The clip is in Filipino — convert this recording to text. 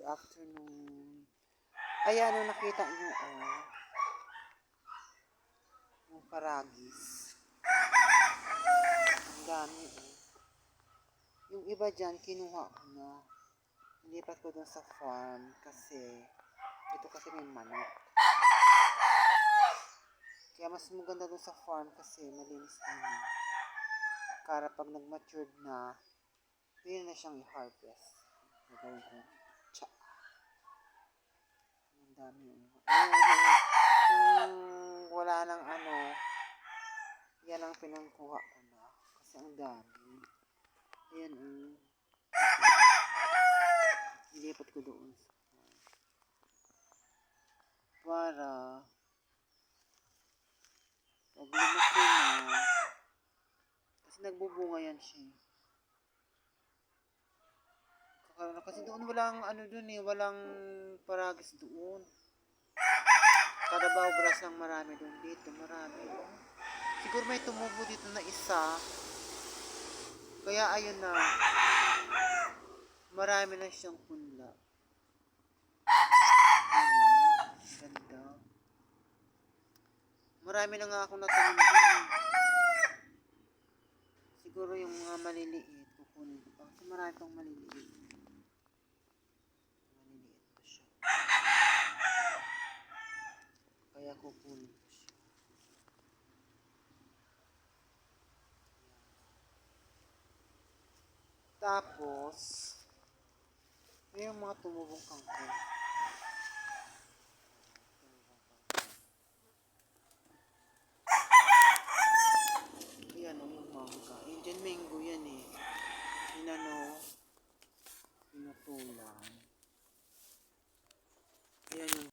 afternoon. Ayan, ano nakita nyo, yung paragis. Ang dami, Yung iba dyan, kinuha ko na. Nilipat ko dun sa farm kasi dito kasi may manok. Kaya mas maganda dun sa farm kasi malinis naman. Para pag nag-matured na, pwede na siyang i-harvest. Gagawin ko. Tsa. Ang dami. Kung wala nang yan ang pinangkuha ko na. Kasi ang dami. Ayan, nilipat ko doon sa farm. Para pag lumaki na, kasi nagbubunga yan siya. Kasi doon walang walang paragis doon. Carabao grass lang marami doon. Dito marami. Siguro may tumubo dito na isa. Kaya ayun na. Marami na siyang punla. Ganda. Marami na nga akong natanim doon. Siguro yung mga maliliit kukunin ko pa. Kasi marami pang maliliit. Maliliit pa siya. Kaya kukunin ko siya. Tapos, may mga tumubong kangkong. Ayan yung mangga. Indian mango yan eh. Pinutulan.